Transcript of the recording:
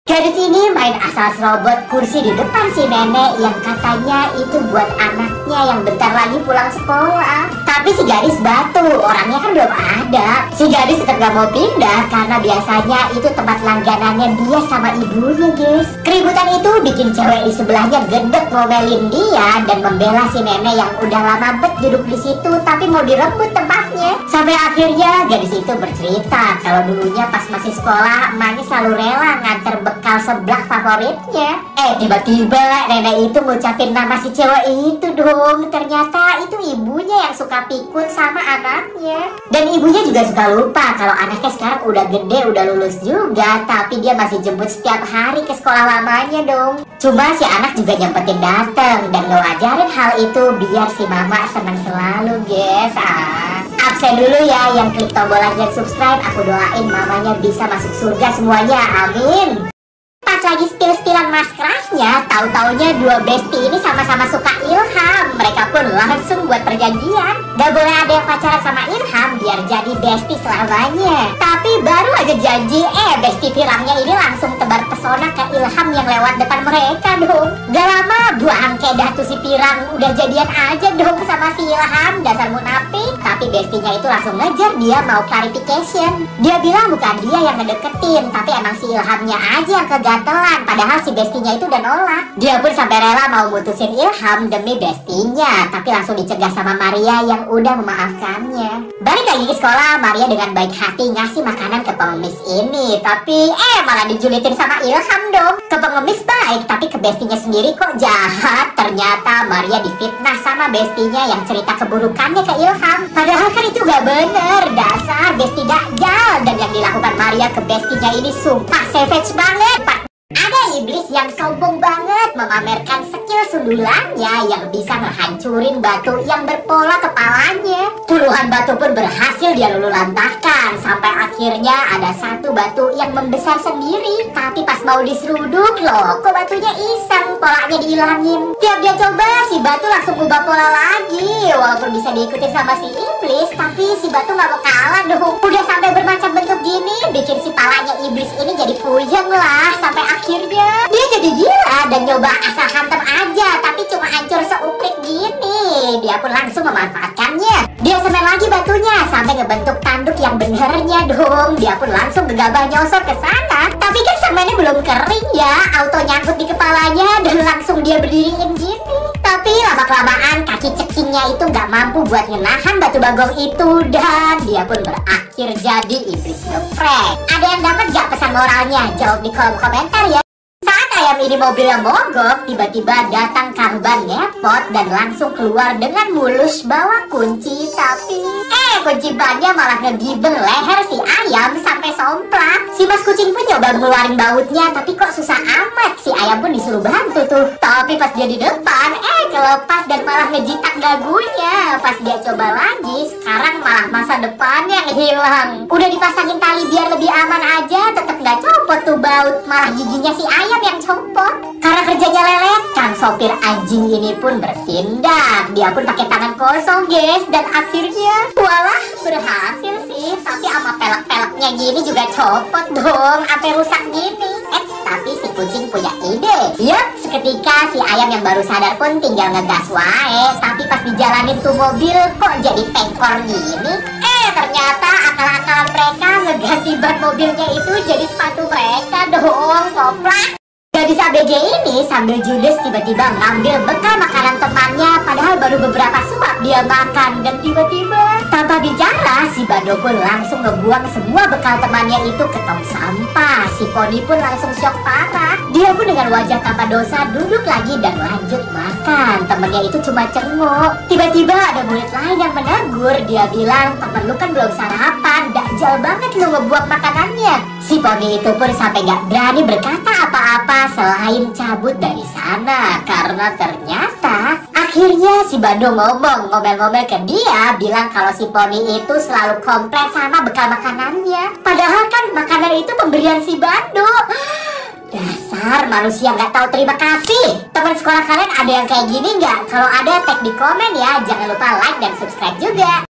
Gadis ini main asal serobot kursi di depan si nenek yang katanya itu buat anaknya yang bentar lagi pulang sekolah. Tapi si gadis batu, orangnya kan belum ada. Si gadis tetap gak mau pindah karena biasanya itu tempat langganannya dia sama ibunya, guys. Keributan itu bikin cewek di sebelahnya gedek ngomelin dia dan membela si nenek yang udah lama bet duduk di situ tapi mau direbut tempatnya. Sampai akhirnya gadis itu bercerita kalau dulunya pas masih sekolah emaknya selalu rela nganter bekal seblak favoritnya. Tiba-tiba nenek itu ngucapin nama si cewek itu dong. Ternyata itu ibunya yang suka pikun sama anaknya. Dan ibunya juga suka lupa kalau anaknya sekarang udah gede, udah lulus juga, tapi dia masih jemput setiap hari ke sekolah lamanya dong. Cuma si anak juga nyempetin dateng dan ngewajarin hal itu biar si mama senang selalu, guys. Absen dulu ya yang klik tombol like dan subscribe. Aku doain mamanya bisa masuk surga semuanya, amin. Pas lagi spill-spillan mas kerasnya, tahu-taunya dua bestie ini sama-sama suka Ilham. Mereka pun langsung buat perjanjian gak boleh ada yang pacaran sama Ilham biar jadi bestie selamanya. Tapi baru aja janji, bestie pirangnya ini langsung tebar pesona ke Ilham yang lewat depan mereka dong. Gak lama buang kedah tuh si pirang udah jadian aja dong sama si Ilham, dasar munafik. Tapi bestinya itu langsung ngejar dia mau clarification. Dia bilang bukan dia yang ngedeketin, tapi emang si Ilhamnya aja yang kegatelan. Padahal si bestinya itu udah nolak. Dia pun sampai rela mau mutusin Ilham demi bestinya, tapi langsung dicegah sama Maria yang udah memaafkannya. Balik lagi ke sekolah, Maria dengan baik hati ngasih makanan ke pengemis ini. Tapi malah dijulitin sama Ilham dong. Ke pengemis baik, tapi ke bestinya sendiri kok jahat. Ternyata Maria difitnah sama bestinya yang cerita keburukannya ke Ilham. Padahal kan itu gak bener, dasar besti dakjal. Dan yang dilakukan Maria ke bestinya ini sumpah savage banget, Pak. Ada iblis yang sombong banget memamerkan skill sundulannya yang bisa ngehancurin batu yang berpola kepalanya. Puluhan batu pun berhasil dia luluhlantahkan sampai akhirnya ada satu batu yang membesar sendiri. Tapi pas mau diseruduk loh, kok batunya iseng, polanya dihilangin. Tiap dia coba, si batu langsung ubah pola lagi. Walaupun bisa diikutin sama si iblis, tapi si batu gak mau kalah dong. Udah sampai bermacam bentuk gini, bikin si palanya iblis ini jadi puyeng lah. Sampai akhirnya dia jadi gila dan nyoba asal hantem aja, tapi cuma hancur seuplik gini. Dia pun langsung memanfaatkannya. Dia semen lagi batunya sampai ngebentuk tanduk yang benernya dong. Dia pun langsung gegabah nyosor ke sana. Tapi kan semennya belum kering ya, auto nyangkut di kepalanya dan langsung dia berdiriin gini. Tapi lama-kelamaan kaki cekingnya itu gak mampu buat ngenahan batu bagong itu dan dia pun berakhir jadi iblis geprek. Ada yang dapat gak pesan moralnya? Jawab di kolom komentar ya. Saat ayam ini mobilnya mogok, tiba-tiba datang Karban ngepot dan langsung keluar dengan mulus bawa kunci. Tapi kunci bannya malah ngegibeng leher si ayam sampai somplak. Si mas kucing pun nyoba ngeluarin bautnya, tapi kok susah amat. Si ayam pun disuruh bantu tuh. Tapi pas dia di depan, kelepas dan malah ngejitak dagunya. Pas dia coba lagi, sekarang malah masa depannya hilang. Udah dipasangin tali biar lebih aman aja, tetep gak copot tuh baut. Malah giginya si ayam yang copot. Karena kerjanya lelet, kan sopir anjing ini pun bertindak. Dia pun pakai tangan kosong, guys, dan akhirnya walah berhasil sih. Tapi sama pelek-peleknya gini juga copot dong, sampai rusak gini. Tapi si kucing punya ide. Yup, seketika si ayam yang baru sadar pun tinggal ngegas wae. Tapi pas dijalanin tuh mobil kok jadi pengkor gini. Ternyata akal-akalan mereka ngeganti ban mobilnya itu jadi sepatu mereka dong, koplak. Gadis ABG ini sambil judes tiba-tiba ngambil bekal makanan temannya. Padahal baru beberapa suap dia makan. Dan tiba-tiba tanpa bicara si Bado pun langsung ngebuang semua bekal temannya itu ke tong sampah. Si Poni pun langsung syok parah. Dia pun dengan wajah tanpa dosa duduk lagi dan lanjut makan. Temennya itu cuma cengok. Tiba-tiba ada murid lain yang menegur. Dia bilang, temen lu kan belum sarapan, dakjal banget lu ngebuang makanannya. Si Poni itu pun sampai gak berani berkata apa-apa selain cabut dari sana. Karena ternyata akhirnya si Bando ngomel-ngomel ke dia, bilang kalau si Poni itu selalu komplain sama bekal makanannya. Padahal kan makanan itu pemberian si Bando. Dasar manusia nggak tahu terima kasih. Teman sekolah kalian ada yang kayak gini nggak? Kalau ada, tag di komen ya. Jangan lupa like dan subscribe juga.